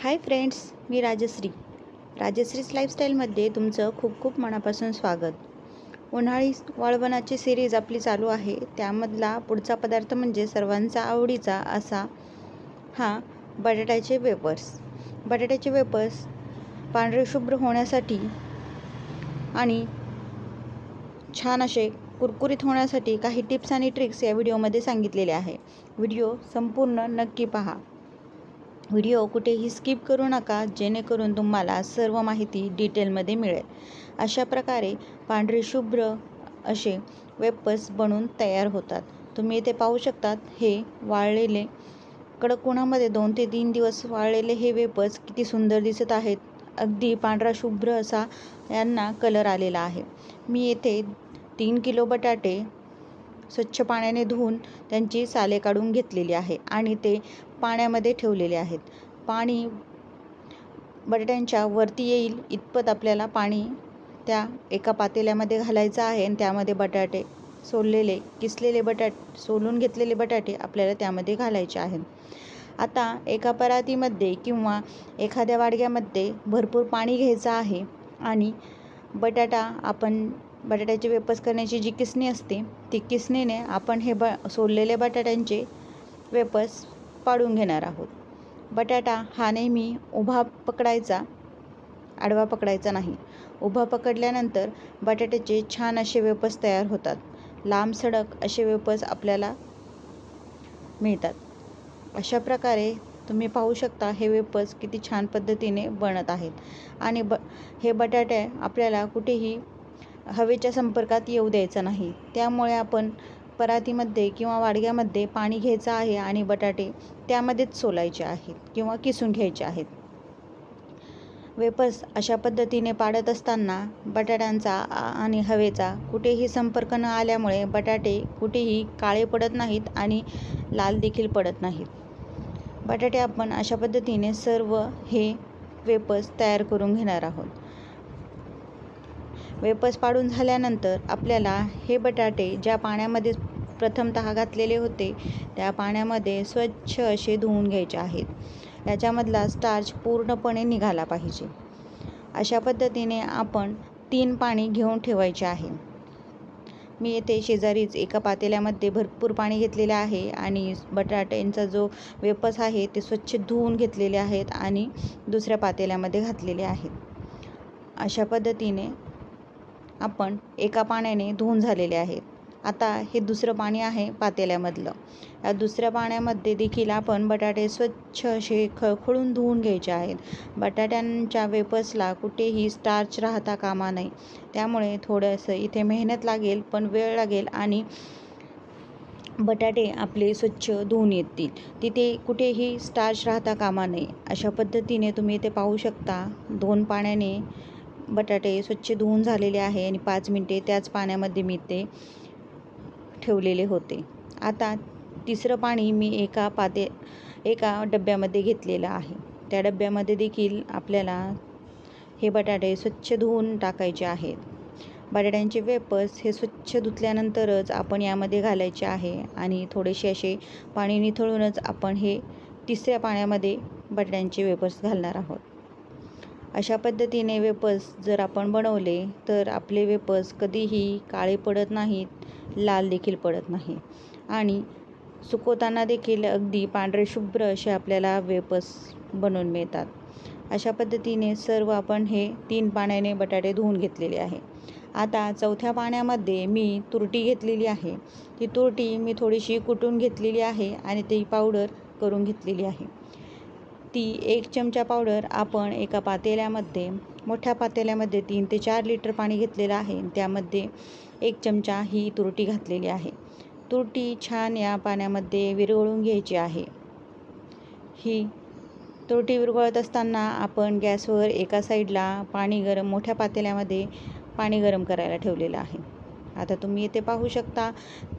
Hi friends, मी राजश्रीच लाईफस्टाईलमध्ये तुमचं खूप खूप मनापासून स्वागत. उन्हाळी वाळवणाची सिरीज आपली चालू आहे. त्यामधला पुढचा पदार्थ म्हणजे सर्वांचा आवडीचा असा हा बटाट्याचे वेपर्स पांढरे शुभ्र होण्यासाठी आणि छान असे कुरकुरीत होण्यासाठी काही टिप्स आणि ट्रिक्स या व्हिडिओमध्ये सांगितलेले आहे. व्हिडिओ संपूर्ण नक्की पहा. व्हिडिओ कुठेही स्किप करू नका, जेणेकरून तुम्हाला सर्व माहिती डिटेलमध्ये मिळेल. अशा प्रकारे पांढरे शुभ्र असे वेपर्स बनून तयार होतात. तुम्ही इथे पाहू शकतात, हे वाळलेले कडक उन्हामध्ये 2 ते 3 दिवस वाळलेले हे वेपर्स किती सुंदर दिसत आहेत. अगदी पांढरा शुभ्र असा यांना कलर आलेला आहे. मी येथे 3 किलो बटाटे स्वच्छ पाण्याने धुवून त्यांची साले काढून घेतलेली आहे आणि ते पाण्यामध्ये ठेवलेले आहेत. पाणी बटाट्यांच्या वरती येईल इतपत आपल्याला पाणी त्या एका पातेल्यामध्ये घालायचं आहे आणि त्यामध्ये बटाटे सोलून घेतलेले बटाटे आपल्याला त्यामध्ये घालायचे आहेत. आता एका परातीमध्ये किंवा एखाद्या वाडग्यामध्ये भरपूर पाणी घ्यायचं आहे आणि बटाट्याचे वेपर्स करण्याची जी किसणी असते, ती किसणीने आपण हे सोललेले बटाट्यांचे वेपर्स पाडून घेणार आहोत. बटाटा हा नेहमी उभा पकडायचा, आडवा पकडायचा नाही. उभा पकडल्यानंतर बटाट्याचे छान असे वेपर्स तयार होतात. लांब सडक असे वेपर्स आपल्याला मिळतात. अशा प्रकारे तुम्ही पाहू शकता, हे वेपर्स किती छान पद्धतीने बनत आहेत आणि हे बटाटे आपल्याला कुठेही हवेच्या संपर्कात येऊ द्यायचं नाही. त्यामुळे आपण परातीमध्ये किंवा वाडग्यामध्ये पाणी घ्यायचं आहे आणि बटाटे त्यामध्येच सोलायचे आहेत किंवा किसून घ्यायचे आहेत. वेपर्स अशा पद्धतीने पाडत असताना बटाट्यांचा आणि हवेचा कुठेही संपर्क न आल्यामुळे बटाटे कुठेही काळे पडत नाहीत आणि लाल देखील पडत नाहीत. बटाटे आपण अशा पद्धतीने सर्व हे वेपर्स तयार करून घेणार आहोत. वेपर्स पाडून झाल्यानंतर आपल्याला हे बटाटे ज्या पाण्यामध्ये प्रथमतः घातलेले होते त्या पाण्यामध्ये स्वच्छ असे धुवून घ्यायचे आहेत. याच्यामधला स्टार्च पूर्णपणे निघाला पाहिजे. अशा पद्धतीने आपण 3 पाणी घेऊन ठेवायचे आहे. मी येथे शेजारीच एका पातेल्यामध्ये भरपूर पाणी घेतलेले आहे आणि बटाट्यांचा जो वेपर्स आहे ते स्वच्छ धुवून घेतलेले आहेत आणि दुसऱ्या पातेल्यामध्ये घातलेले आहेत. अशा पद्धतीने आपण एका पाण्याने धुवून झालेले आहेत. आता हे दुसरं पाणी आहे पातेल्यामधलं. या दुसऱ्या पाण्यामध्ये देखील आपण बटाटे स्वच्छ असे खळखळून धुवून घ्यायचे आहेत. बटाट्यांच्या वेपर्सला कुठेही स्टार्च राहता कामा नये. त्यामुळे थोडंसं इथे मेहनत लागेल, पण वेळ लागेल आणि बटाटे आपले स्वच्छ धुवून येतील. तिथे कुठेही स्टार्च राहता कामा नये. अशा पद्धतीने तुम्ही इथे पाहू शकता, 2 पाण्याने बटाटे स्वच्छ धुवून झालेले आहे आणि 5 मिनिटे त्याच पाण्यामध्ये मी ते ठेवलेले होते. आता तिसरं पाणी मी एका डब्यामध्ये घेतलेलं आहे. त्या डब्यामध्ये देखील आपल्याला हे बटाटे स्वच्छ धुवून टाकायचे आहेत. बटाट्यांचे वेपर्स हे स्वच्छ धुतल्यानंतरच आपण यामध्ये घालायचे आहे आणि थोडेसे असे पाणी निथळूनच आपण हे तिसऱ्या पाण्यामध्ये बटाट्यांचे वेपर्स घालणार आहोत. अशा पद्धतीने वेपर्स जर आपण बनवले तर आपले वेपर्स कधीही काळे पडत नाहीत, लाल देखील पडत नाही आणि सुकवताना देखील अगदी पांढरे शुभ्र असे आपल्याला वेपर्स बनवून मिळतात. अशा पद्धतीने सर्व आपण हे 3 पाण्याने बटाटे धुवून घेतलेले आहे. आता चौथ्या पाण्यामध्ये मी तुरटी घेतलेली आहे. ती तुरटी मी थोडीशी कुटून घेतलेली आहे आणि ती पावडर करून घेतलेली आहे. ती 1 चमचा पावडर आपण एका मोठ्या पातेल्यामध्ये 3 ते 4 लिटर पाणी घेतलेलं आहे. त्यामध्ये 1 चमचा ही तुरटी घातलेली आहे. तुरटी छान या पाण्यामध्ये विरघळून घ्यायची आहे. ही तुरटी विरघळत असताना आपण गॅसवर एका साईडला मोठ्या पातेल्यामध्ये पाणी गरम करायला ठेवलेलं आहे. आता तुम्ही इथे पाहू शकता,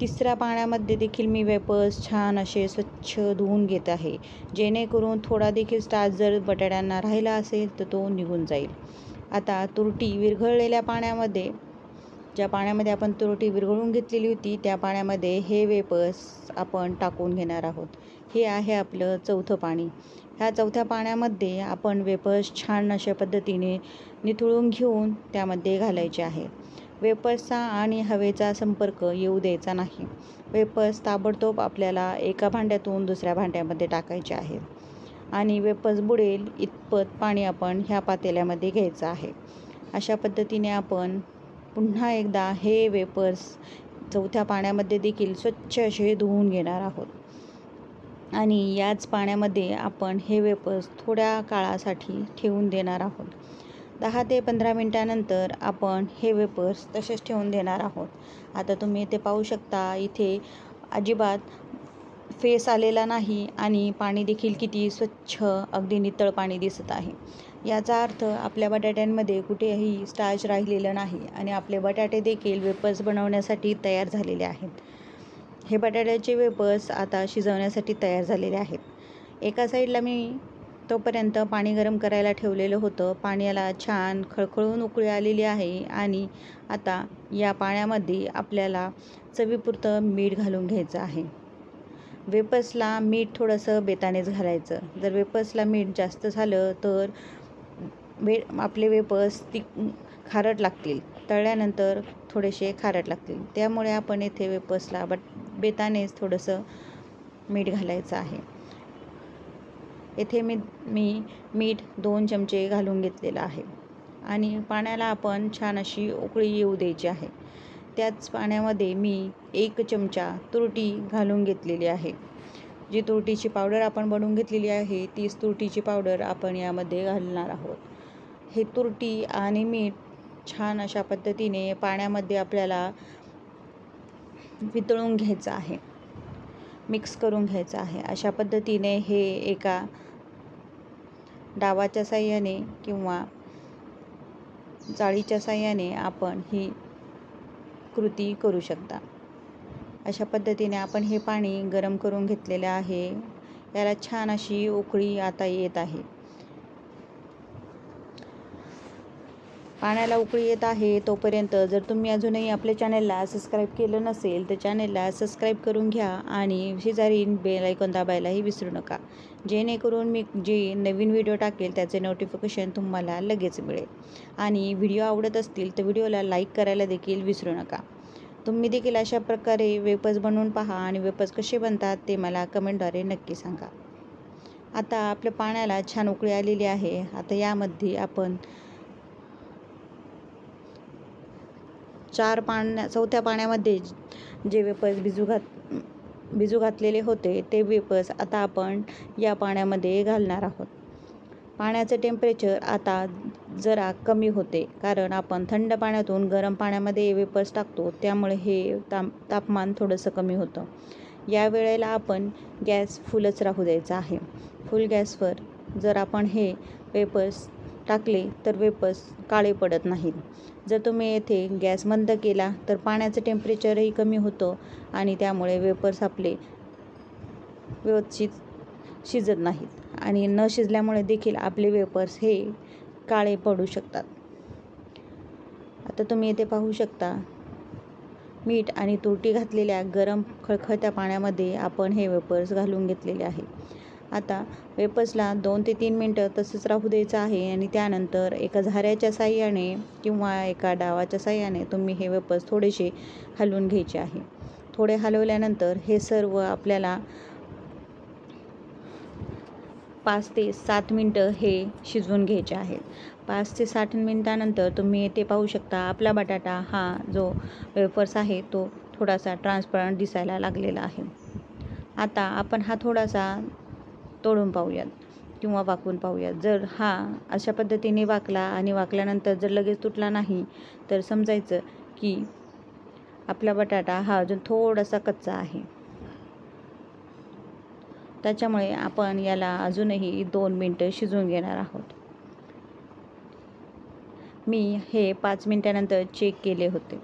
तिसऱ्या पाण्यामध्ये देखील मी वेपर्स छान असे स्वच्छ धुवून घेत आहे, जेणेकरून थोडा देखील स्टार्च जर बटाट्यांना राहिला असेल तर तो निघून जाईल. आता तुरटी विरघळलेल्या पाण्यामध्ये, ज्या पाण्यामध्ये आपण तुरटी विरघळून घेतलेली होती त्या पाण्यामध्ये हे वेपर्स आपण टाकून घेणार आहोत. हे आहे आपलं चौथं पाणी. ह्या चौथ्या पाण्यामध्ये आपण वेपर्स छान अशा पद्धतीने निथळून घेऊन त्यामध्ये घालायचे आहे. वेपर्सचा आणि हवेचा संपर्क येऊ द्यायचा नाही. वेपर्स ताबडतोब आपल्याला एका भांड्यातून दुसऱ्या भांड्यामध्ये टाकायचे आहेत आणि वेपर्स बुडेल इतपत पाणी आपण ह्या पातेल्यामध्ये घ्यायचं आहे. अशा पद्धतीने आपण पुन्हा एकदा हे वेपर्स चौथ्या पाण्यामध्ये देखील स्वच्छ असे धुवून घेणार आहोत आणि याच पाण्यामध्ये आपण हे वेपर्स थोड्या काळासाठी ठेवून देणार आहोत. 10 ते 15 मिनिटानंतर आपण हे वेपर्स तसेच ठेवून देणार आहोत. आता तुम्ही इथे पाहू शकता, इथे अजिबात फेस आलेला नाही आणि पाणी देखील किती स्वच्छ अगदी नितळ पाणी दिसत आहे. याचा अर्थ आपल्या बटाट्यांमध्ये कुठेही स्टार्च राहिलेलं नाही आणि आपले बटाटे देखील वेपर्स बनवण्यासाठी तयार झालेले आहेत. हे बटाट्याचे वेपर्स आता शिजवण्यासाठी तयार झालेले आहेत. एका साईडला मी तोपर्यंत पाणी गरम करायला ठेवलेलं होतं. पाण्याला छान खळखळून उकळी आलेली आहे आणि आता या पाण्यामध्ये आपल्याला चवीपुरतं मीठ घालून घ्यायचं आहे. वेपर्सला मीठ थोडंसं बेतानेच घालायचं. जर वेपर्सला मीठ जास्त झालं तर आपले वेपर्स खारट लागतील, तळल्यानंतर थोडेसे खारट लागतील. त्यामुळे आपण येथे वेपर्सला बेतानेच थोडंसं मीठ घालायचं आहे. येथे मी मीठ 2 चमचे घालून घेतलेलं आहे आणि पाण्याला आपण छान अशी उकळी येऊ द्यायची आहे. त्याच पाण्यामध्ये मी 1 चमचा तुरटी घालून घेतलेली आहे. जी तुरटीची पावडर आपण बनवून घेतलेली आहे तीच तुरटीची पावडर आपण यामध्ये घालणार आहोत. हे तुरटी आणि मीठ छान अशा पद्धतीने पाण्यामध्ये आपल्याला वितळून घ्यायचं आहे, मिक्स करून घ्यायचं आहे. अशा पद्धतीने हे एका डावाच्या साहाय्याने किंवा जाळीच्या साहाय्याने आपण ही कृती करू शकता. अशा पद्धतीने आपण हे पाणी गरम करून घेतलेले आहे. याला छान अशी उकळी आता येत आहे. पाण्याला उकळी येत आहे तोपर्यंत जर तुम्ही अजूनही आपल्या चॅनलला सबस्क्राईब केलं नसेल तर चॅनलला सबस्क्राईब करून घ्या आणि शेजारील बेल आयकॉन दाबायलाही विसरू नका, जेणेकरून मी जे नवीन व्हिडिओ टाकेल त्याचे नोटिफिकेशन तुम्हाला लगेच मिळेल. आणि व्हिडिओ आवडत असतील तर व्हिडिओला लाईक करायला देखील विसरू नका. तुम्ही देखील अशा प्रकारे वेपर्स बनवून पहा आणि वेपर्स कसे बनतात ते मला कमेंटद्वारे नक्की सांगा. आता आपल्या पाण्याला छान उकळी आलेली आहे. आता यामध्ये आपण चौथ्या पाण्यामध्ये जे वेपर्स भिजू घातलेले होते ते वेपर्स आता आपण या पाण्यामध्ये घालणार आहोत. पाण्याचं टेम्परेचर आता जरा कमी होते कारण आपण थंड पाण्यातून गरम पाण्यामध्ये वेपर्स टाकतो, त्यामुळे हे तापमान थोडंसं कमी होतं. या वेळेला आपण गॅस फुलच राहू द्यायचा आहे. फुल गॅसवर जर आपण हे वेपर्स टाकले तर वेपर्स काळे पडत नाहीत. जर तुम्ही येथे गॅस मंद केला तर पाण्याचं टेम्परेचरही कमी होतं आणि त्यामुळे वेपर्स आपले व्यवस्थित शिजत नाहीत आणि न शिजल्यामुळे देखील आपले वेपर्स हे काळे पडू शकतात. आता तुम्ही येथे पाहू शकता, मीठ आणि तुरटी घातलेल्या गरम खळखळत्या पाण्यामध्ये आपण हे वेपर्स घालून घेतलेले आहे. आता वेपर्सला 2 ते 3 मिनटं तसंच राहू द्यायचं आहे आणि त्यानंतर एका झाऱ्याच्या साहाय्याने किंवा एका डावाच्या साहाय्याने तुम्ही हे वेपर्स थोडेसे हलवून घ्यायचे आहे. थोडे हलवल्यानंतर हे सर्व आपल्याला 5 ते 7 मिनटं हे शिजवून घ्यायचे आहेत. 5 ते 7 मिनटानंतर तुम्ही येथे पाहू शकता आपला बटाटा हा जो वेपर्स आहे तो थोडासा ट्रान्सपरंट दिसायला लागलेला आहे. आता आपण हा थोडासा तोडून पाहूयात किंवा वाकवून पाहूयात. जर हा अशा पद्धतीने वाकला आणि वाकल्यानंतर जर लगेच तुटला नाही तर समजायचं की आपला बटाटा हा अजून थोडासा कच्चा आहे. त्याच्यामुळे आपण याला अजूनही 2 मिनटं शिजवून घेणार आहोत. मी हे 5 मिनटानंतर चेक केले होते.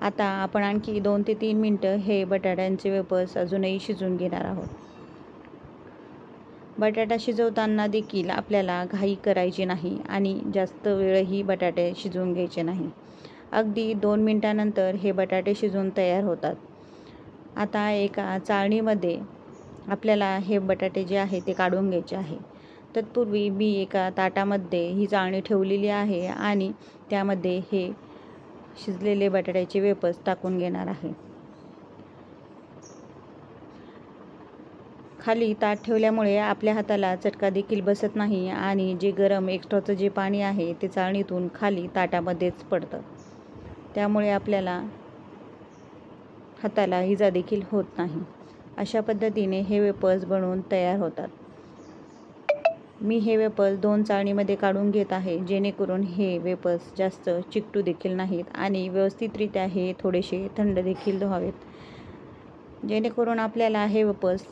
आता आपण आणखी 2 ते 3 मिनटं हे बटाट्यांचे वेपर्स अजूनही शिजवून घेणार आहोत. बटाटा शिजवताना देखील आपल्याला घाई करायची नाही आणि जास्त वेळही बटाटे शिजवून घ्यायचे नाही. अगदी 2 मिनटानंतर हे बटाटे शिजवून तयार होतात. आता एका चाळणीमध्ये आपल्याला हे बटाटे जे आहे ते काढून घ्यायचे आहे. तत्पूर्वी मी एका ताटामध्ये ही चाळणी ठेवलेली आहे आणि त्यामध्ये हे शिजलेले बटाट्याचे वेफर्स टाकून घेणार आहे. खाली ताट ठेवल्यामुळे आपल्या हाताला चटका देखील बसत नाही आणि जे गरम एक्स्ट्राचं जे पाणी आहे ते चाळणीतून खाली ताटामध्येच पडतं. त्यामुळे आपल्याला हाताला इजा देखील होत नाही. अशा पद्धतीने हे वेफर्स बनवून तयार होतात. मी हे वेफर्स 2 चाळणीमध्ये काढून घेत आहे, जेणेकरून हे वेफर्स जास्त चिकटू देखील नाहीत आणि व्यवस्थितरित्या हे थोडेसे थंड देखील व्हावेत, जेणेकरून आपल्याला हे वेफर्स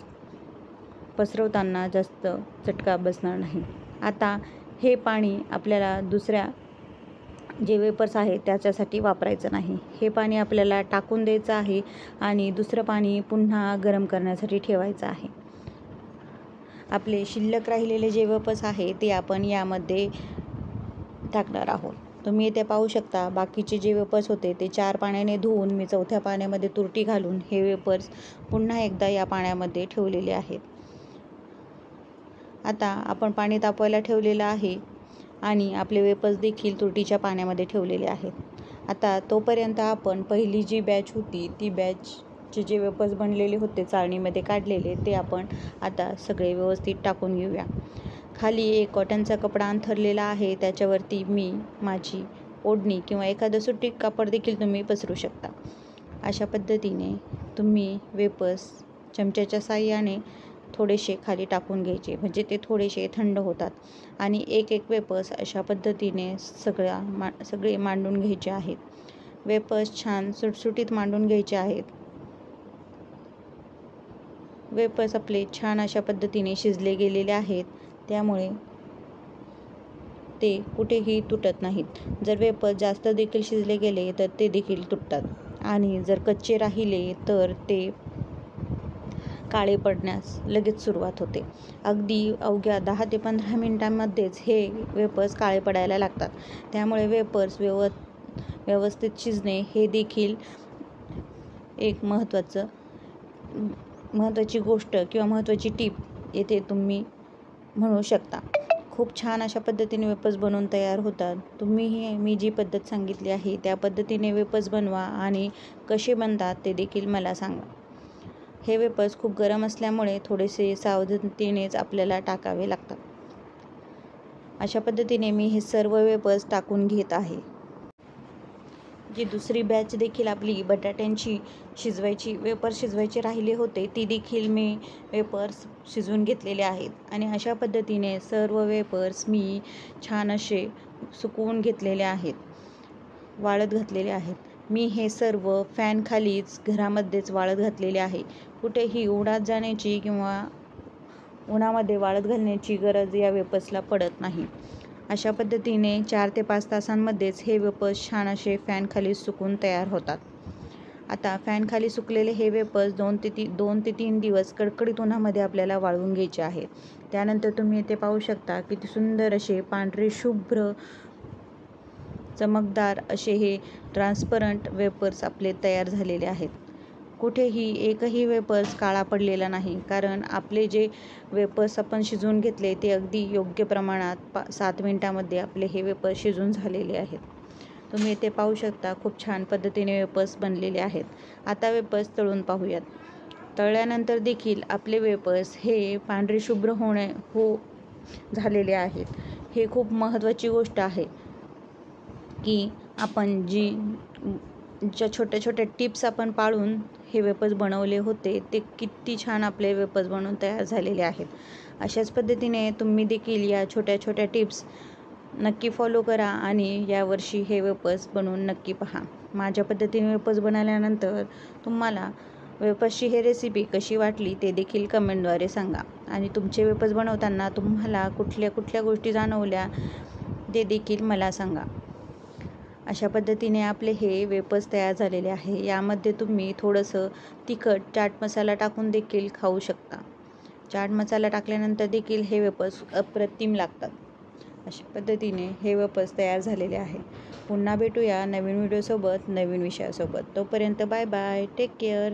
पसरवताना जास्त चटका बसणार नाही. आता हे पाणी आपल्याला दुसऱ्या जे वेफर्स आहेत त्याच्यासाठी वापरायचं नाही. हे पाणी आपल्याला टाकून द्यायचं आहे आणि दुसरं पाणी पुन्हा गरम करण्यासाठी ठेवायचं आहे. आपले शिल्लक राहिलेले जे वेफर्स आहे ते आपण यामध्ये टाकणार आहोत. तुम्ही इथे पाहू शकता बाकीचे जे वेफर्स होते ते 4 पाण्याने धुवून मी 4थ्या पाण्यामध्ये तुरटी घालून हे वेफर्स पुन्हा एकदा या पाण्यामध्ये ठेवलेले आहेत. आता आपण पाणी तापवायला ठेवलेलं आहे आणि आपले वेफर्स देखील तुरटीच्या पाण्यामध्ये ठेवलेले आहेत. आता तोपर्यंत आपण पहिली जी बॅच होती ती बॅचचे जे वेफर्स बनलेले होते चाळणीमध्ये काढलेले ते आपण आता सगळे व्यवस्थित टाकून घेऊया. खाली एक कॉटनचा कपडा अंथरलेला आहे, त्याच्यावरती मी माझी ओढणी किंवा एखादं सुती कापड देखील तुम्ही पसरू शकता. अशा पद्धतीने तुम्ही वेफर्स चमच्याच्या साहाय्याने थोडेसे खाली टाकून घ्यायचे, म्हणजे ते थोडेसे थंड होतात आणि एक एक वेफर्स अशा पद्धतीने सगळे मांडून घ्यायचे आहेत. वेफर्स छान सुटसुटीत मांडून घ्यायचे आहेत. वेफर्स आपले छान अशा पद्धतीने शिजले गेलेले आहेत, त्यामुळे ते कुठेही तुटत नाहीत. जर वेफर्स जास्त देखील शिजले गेले तर ते देखील तुटतात आणि जर कच्चे राहिले तर ते काळे पडण्यास लगेच सुरुवात होते. अगदी अवघ्या 10 ते 15 मिनिटांमध्येच हे वेफर्स काळे पडायला लागतात. त्यामुळे वेफर्स व्यवस्थित शिजणे हे देखील एक महत्त्वाची गोष्ट किंवा महत्त्वाची टीप येथे तुम्ही म्हणू शकता. खूप छान अशा पद्धतीने वेफर्स बनवून तयार होतात. तुम्हीही मी जी पद्धत सांगितली आहे त्या पद्धतीने वेफर्स बनवा आणि कसे बनतात ते देखील मला सांगा. हे वेफर्स खूप गरम असल्यामुळे थोडेसे सावधानतेनेच आपल्याला टाकावे लागतात. अशा पद्धतीने मी हे सर्व वेफर्स टाकून घेत आहे. जी दुसरी बॅच देखील आपली बटाट्यांची वेफर्स शिजवायचे राहिले होते ती देखील मी वेफर्स शिजवून घेतलेले आहेत आणि अशा पद्धतीने सर्व वेफर्स मी छान असे सुकवून घेतलेले आहेत, वाळत घातलेले आहेत. मी हे सर्व फॅनखालीच घरामध्येच वाळत घातलेले आहे. कुठेही उन्हात जाण्याची किंवा उन्हामध्ये वाळत घालण्याची गरज या वेफर्सला पडत नाही. अशा पद्धतीने 4 ते 5 तासांमध्येच हे वेफर्स छान असे फॅनखाली सुकून तयार होतात. आता फॅनखाली सुकलेले हे वेफर्स 2 ते 3 दिवस कडकडीत उन्हामध्ये आपल्याला वाळवून घ्यायचे आहेत. त्यानंतर तुम्ही इथे पाहू शकता किती सुंदर असे पांढरे शुभ्र चमकदार असे हे ट्रान्सपरंट वेफर्स आपले तयार झालेले आहेत. कुठेही एकही वेफर्स काळा पडलेला नाही, कारण आपले जे वेफर्स आपण शिजवून घेतले ते अगदी योग्य प्रमाणात 7 मिनिटांमध्ये आपले हे वेफर्स शिजून झालेले आहेत. तुम्ही इथे पाहू शकता खूप छान पद्धतीने वेफर्स बनलेले आहेत. आता वेफर्स तळून पाहूयात. तळल्यानंतर देखील आपले वेफर्स हे पांढरे शुभ्र झालेले आहेत. हे खूप महत्त्वाची गोष्ट आहे की आपण ज्या छोट्या छोट्या टिप्स आपण पाळून हे वेफर्स बनवले होते ते किती छान आपले वेफर्स बनवून तयार झालेले आहेत. अशाच पद्धतीने तुम्ही देखील या छोट्या छोट्या टिप्स नक्की फॉलो करा आणि यावर्षी हे वेफर्स बनवून नक्की पहा. माझ्या पद्धतीने वेफर्स बनवल्यानंतर तुम्हाला वेफर्सची ही रेसिपी कशी वाटली ते देखील कमेंटद्वारे सांगा आणि तुमचे वेफर्स बनवताना तुम्हाला कुठल्या कुठल्या गोष्टी जाणवल्या ते देखील मला सांगा. अशा पद्धतीने आपले हे वेफर्स तयार झालेले आहे. यामध्ये तुम्ही थोडंसं तिखट चाट मसाला टाकून देखील खाऊ शकता. चाट मसाला टाकल्यानंतर देखील हे वेफर्स अप्रतिम लागतात. अशा पद्धतीने हे वेफर्स तयार झालेले आहे. पुन्हा भेटूया नवीन व्हिडिओसोबत, नवीन विषयासोबत. तोपर्यंत बाय बाय, टेक केअर.